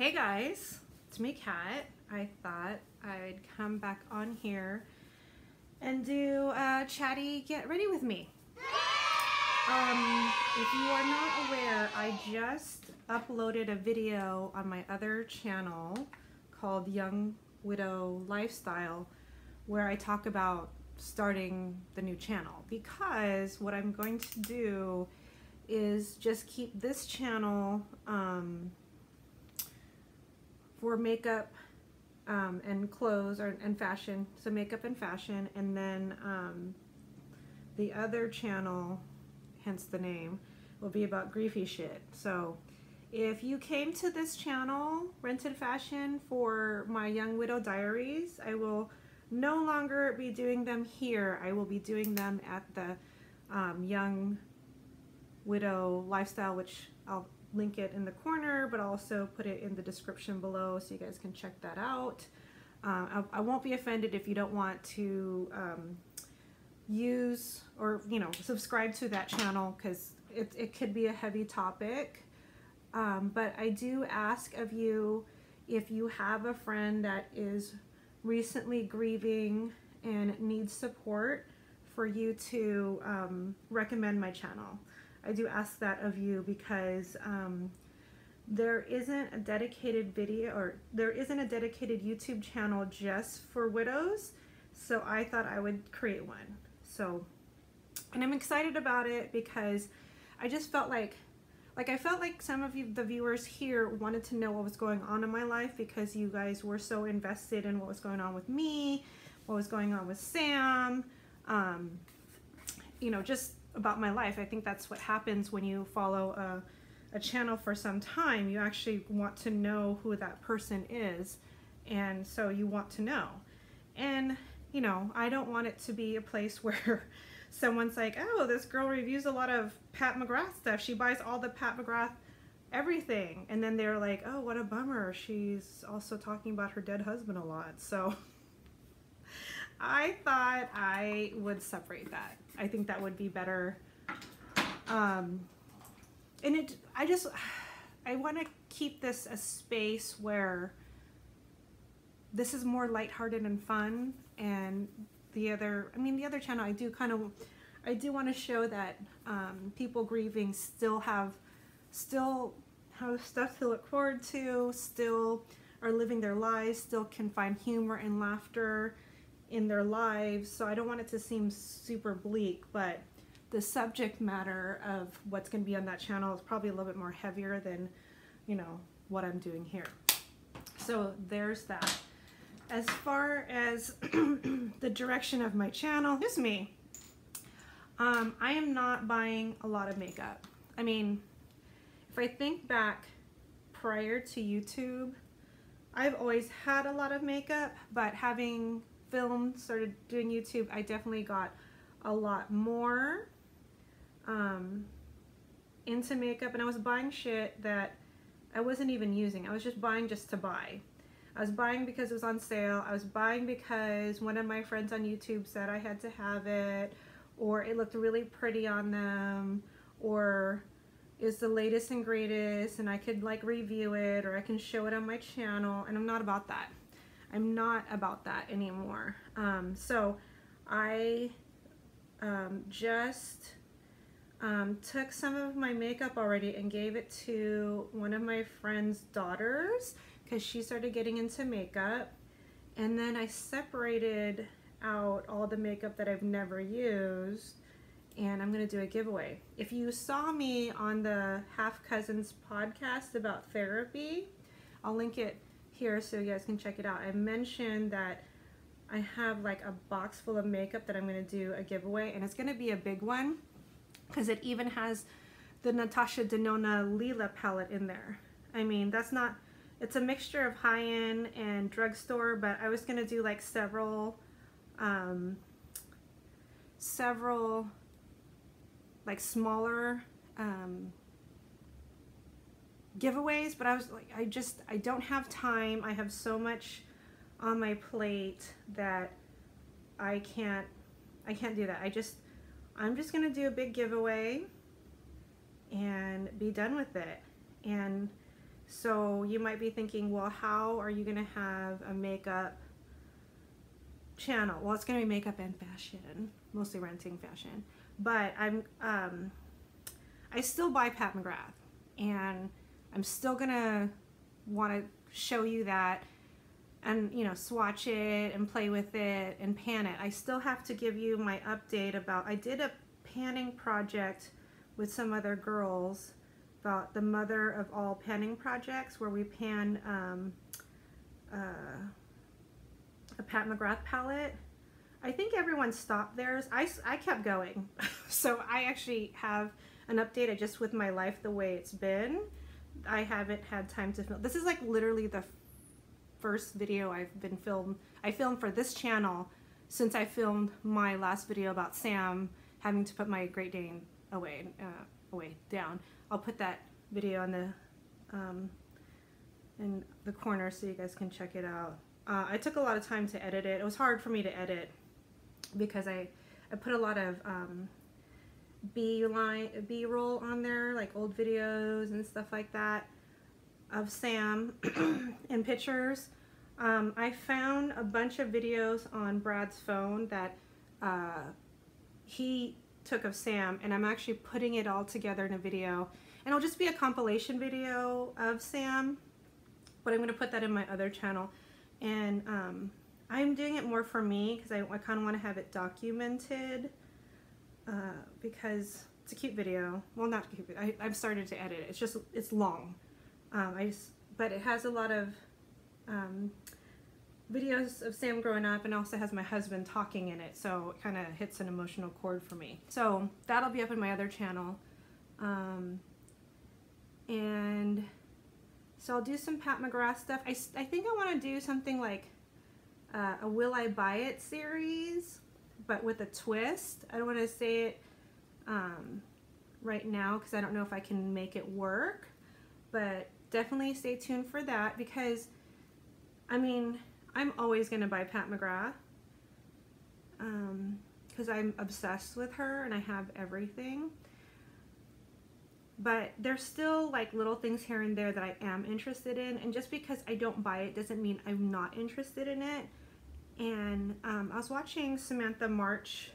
Hey guys, it's me, Kat. I thought I'd come back on here and do a chatty get ready with me. If you are not aware, I just uploaded a video on my other channel called Young Widow Lifestyle where I talk about starting the new channel, because what I'm going to do is just keep this channel for makeup and clothes and fashion, so makeup and fashion, and then the other channel, hence the name, will be about griefy shit. So if you came to this channel, Rented Fashion, for my Young Widow Diaries, I will no longer be doing them here. I will be doing them at the Young Widow Lifestyle, which I'll link it in the corner, but I'll also put it in the description below so you guys can check that out. I won't be offended if you don't want to use or subscribe to that channel, because it could be a heavy topic, but I do ask of you, if you have a friend that is recently grieving and needs support, for you to recommend my channel. I do ask that of you, because there isn't a dedicated video, or there isn't a dedicated YouTube channel just for widows, so I thought I would create one. So, and I'm excited about it because I just felt like I felt like some of you, the viewers here, wanted to know what was going on in my life, because you guys were so invested in what was going on with me, what was going on with Sam, just about my life. I think that's what happens when you follow a channel for some time. You actually want to know who that person is, and so you want to know. And I don't want it to be a place where someone's like, oh, this girl reviews a lot of Pat McGrath stuff, she buys all the Pat McGrath everything, and then they're like, oh, what a bummer, she's also talking about her dead husband a lot. So I thought I would separate that. I think that would be better. And I want to keep this a space where this is more lighthearted and fun. And the other channel, I do want to show that people grieving still have stuff to look forward to, still are living their lives, still can find humor and laughter in their lives. So I don't want it to seem super bleak, but the subject matter of what's going to be on that channel is probably a little bit more heavier than what I'm doing here. So there's that. As far as the direction of my channel, just me, I am not buying a lot of makeup. I mean, if I think back prior to YouTube, I've always had a lot of makeup, but having started doing YouTube, I definitely got a lot more into makeup, and I was buying shit that I wasn't even using. I was just buying just to buy. I was buying because it was on sale. I was buying because one of my friends on YouTube said I had to have it, or it looked really pretty on them, or is the latest and greatest and I could like review it, or I can show it on my channel, and I'm not about that. I'm not about that anymore. So I just took some of my makeup already and gave it to one of my friend's daughters, because she started getting into makeup. And then I separated out all the makeup that I've never used, and I'm gonna do a giveaway. If you saw me on the Half Cousins podcast about therapy, I'll link it here so you guys can check it out. I mentioned that I have like a box full of makeup that I'm going to do a giveaway, and it's going to be a big one because it even has the Natasha Denona Lila palette in there. I mean, it's a mixture of high-end and drugstore, but I was going to do like several like smaller giveaways, but I was like, I don't have time. I have so much on my plate that I can't do that. I'm just gonna do a big giveaway and be done with it. And So you might be thinking, well, how are you gonna have a makeup channel? Well, it's gonna be makeup and fashion, mostly renting fashion. But I still buy Pat McGrath, and I'm still gonna want to show you that, and you know, swatch it and play with it and pan it. I still have to give you my update about, I did a panning project with some other girls about the mother of all panning projects, where we pan a Pat McGrath palette. I think everyone stopped theirs. I kept going. So I actually have an update just with my life the way it's been. I haven't had time to film. This is like literally the first video I filmed for this channel since I filmed my last video about Sam having to put my Great Dane away down. I'll put that video in the corner so you guys can check it out. I took a lot of time to edit it. It was hard for me to edit because I put a lot of B-roll on there, like old videos and stuff like that of Sam and pictures. I found a bunch of videos on Brad's phone that he took of Sam, and I'm actually putting it all together in a video, and it'll just be a compilation video of Sam, but I'm going to put that in my other channel. And I'm doing it more for me because I kind of want to have it documented, because it's a cute video. Well, not cute, but I've started to edit it. It's long. But it has a lot of videos of Sam growing up, and also has my husband talking in it, so it kind of hits an emotional chord for me. So that'll be up in my other channel. And so I'll do some Pat McGrath stuff. I think I want to do something like a Will I Buy It series, but with a twist. I don't want to say it right now because I don't know if I can make it work, but definitely stay tuned for that, because I mean, I'm always going to buy Pat McGrath because I'm obsessed with her and I have everything. But there's still like little things here and there that I am interested in, and just because I don't buy it doesn't mean I'm not interested in it. And I was watching Samantha March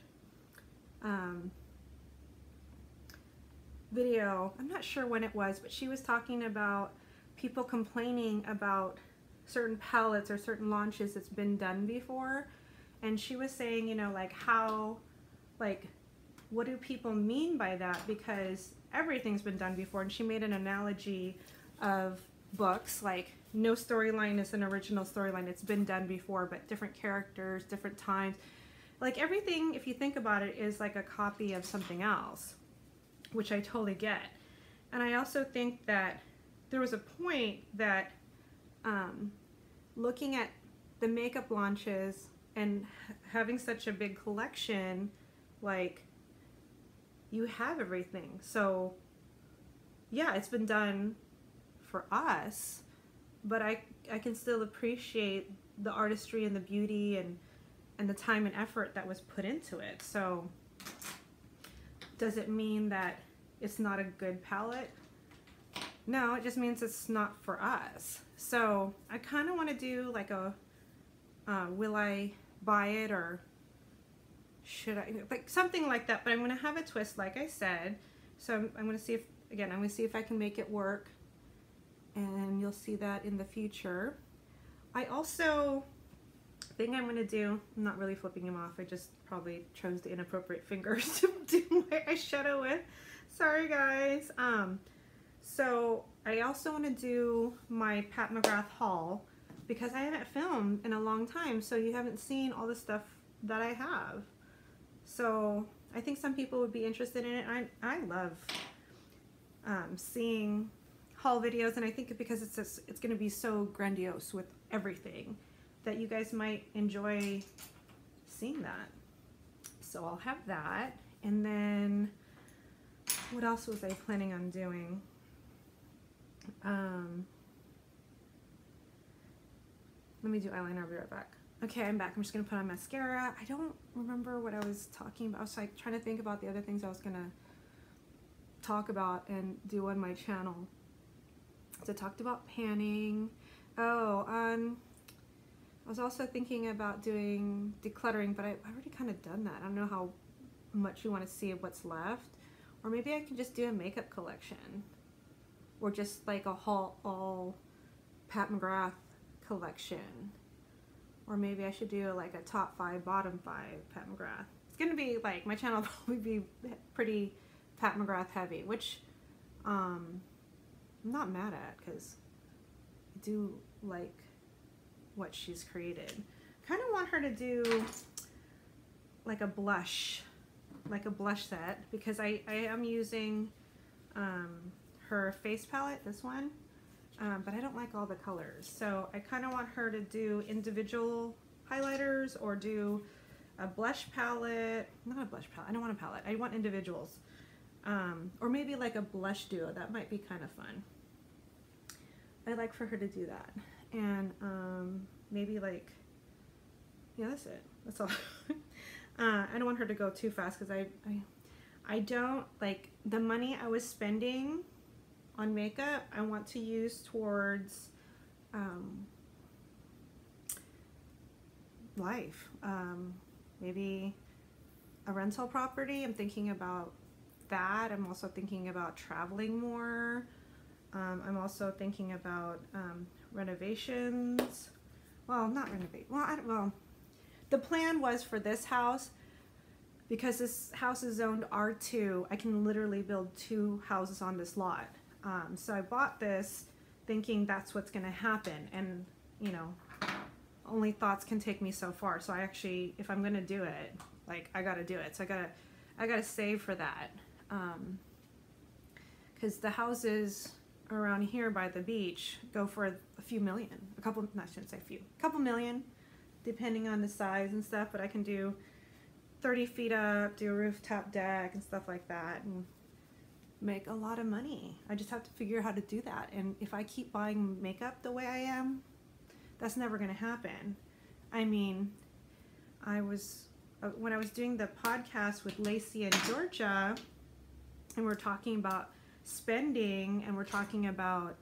video, I'm not sure when it was, but she was talking about people complaining about certain palettes or certain launches that's been done before, and she was saying, you know, like how, like, what do people mean by that, because everything's been done before. And she made an analogy of books, like no storyline is an original storyline, it's been done before, but different characters, different times, like everything, if you think about it, is like a copy of something else, which I totally get. And I also think that there was a point that looking at the makeup launches and having such a big collection, like, you have everything. So yeah, it's been done for us, but I can still appreciate the artistry and the beauty and the time and effort that was put into it. So does it mean that it's not a good palette? No, it just means it's not for us. So I kind of want to do like a will I buy it, or should I, like something like that, but I'm going to have a twist, like I said. So I'm going to see if, again, I'm going to see if I can make it work, and you'll see that in the future. I also think I'm going to do, I'm not really flipping him off, I just probably chose the inappropriate fingers to do my eyeshadow with. Sorry guys. So I also want to do my Pat McGrath haul, because I haven't filmed in a long time, so you haven't seen all the stuff that I have. So I think some people would be interested in it. I love seeing haul videos, and I think because it's going to be so grandiose with everything that you guys might enjoy seeing that. So I'll have that. And then what else was I planning on doing? Let me do eyeliner, I'll be right back. Okay, I'm back. I'm just going to put on mascara. I don't remember what I was talking about. I was like trying to think about the other things I was going to talk about and do on my channel. So I talked about panning. Oh, I was also thinking about doing decluttering, but I've already kind of done that. I don't know how much you want to see of what's left. Or maybe I can just do a makeup collection. Or just like a all Pat McGrath collection. Or maybe I should do like a top 5, bottom 5 Pat McGrath. It's going to be like, my channel will probably be pretty Pat McGrath heavy, which I'm not mad at because I do like what she's created. Kind of want her to do like a blush set, because I am using her face palette, this one, but I don't like all the colors. So I kind of want her to do individual highlighters or do a blush palette. Not a blush palette, I don't want a palette, I want individuals. Or maybe like a blush duo, that might be kind of fun. I'd like for her to do that. And maybe like, yeah, that's it. That's all. I don't want her to go too fast because I don't like the money I was spending on makeup. I want to use towards life. Maybe a rental property. I'm thinking about that. I'm also thinking about traveling more. I'm also thinking about renovations. Well, not renovate. Well, the plan was for this house, because this house is zoned R2, I can literally build 2 houses on this lot. So I bought this thinking that's what's going to happen, and you know, only thoughts can take me so far. So I actually, if I'm going to do it, like I got to do it. So I got to save for that. Cuz the houses around here by the beach go for a few million, a couple, no, I shouldn't say a few, a couple million, depending on the size and stuff. But I can do 30 feet up, do a rooftop deck and stuff like that, and make a lot of money. I just have to figure out how to do that. And if I keep buying makeup the way I am, that's never going to happen. I mean, I was, when I was doing the podcast with Lacey and Georgia, and we're talking about spending, and we're talking about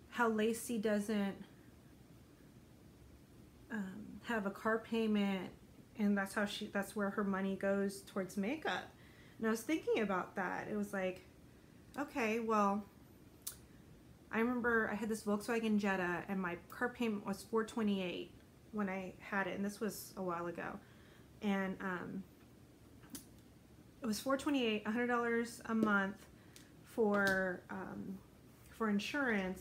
how Lacey doesn't have a car payment, and that's where her money goes towards makeup. And I was thinking about that. It was like, okay, well, I remember I had this Volkswagen Jetta, and my car payment was $428 when I had it, and this was a while ago. And it was $428, $100 a month for insurance,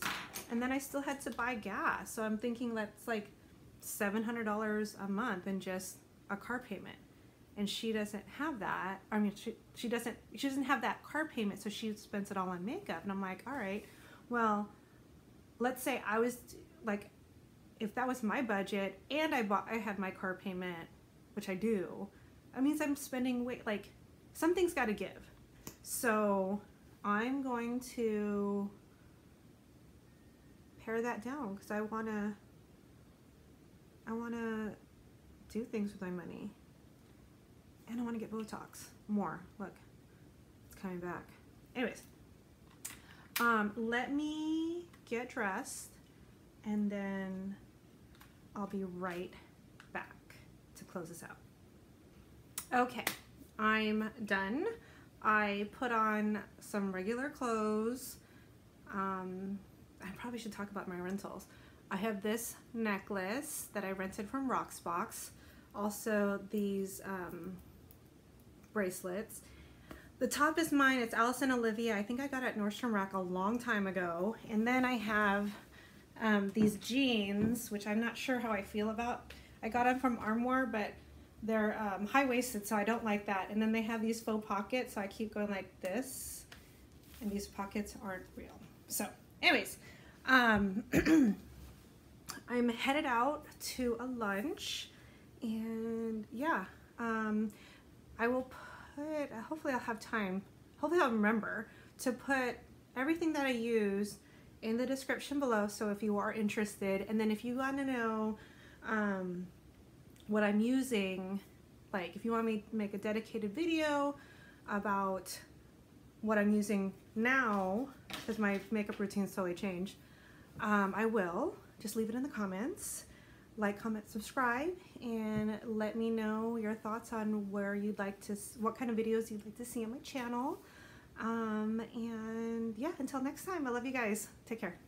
and then I still had to buy gas. So I'm thinking that's like $700 a month in just a car payment, and she doesn't have that. I mean, she doesn't have that car payment, so she spends it all on makeup. And I'm like, all right, well, let's say I was like, if that was my budget and I had my car payment, which I do, that means I'm spending way, like, something's got to give. So I'm going to pare that down because I want to do things with my money, and I want to get Botox more. Look, it's coming back. Anyways, let me get dressed, and then I'll be right back to close this out. Okay, I'm done. I put on some regular clothes. I probably should talk about my rentals. I have this necklace that I rented from Roxbox. Also these bracelets. The top is mine. It's Alice and Olivia. I think I got it at Nordstrom Rack a long time ago. And then I have these jeans, which I'm not sure how I feel about. I got them from Armoire, but they're high-waisted, so I don't like that. And then they have these faux pockets, so I keep going like this. And these pockets aren't real. So, anyways, I'm headed out to a lunch, and yeah, I will put, hopefully I'll have time, hopefully I'll remember to put everything that I use in the description below, so if you are interested. And then if you want to know what I'm using, like if you want me to make a dedicated video about what I'm using Now, because my makeup routine's totally changed, I will just leave it in the comments. Like, comment, subscribe, and let me know your thoughts on where you'd like to, what kind of videos you'd like to see on my channel. And yeah, until next time, I love you guys. Take care.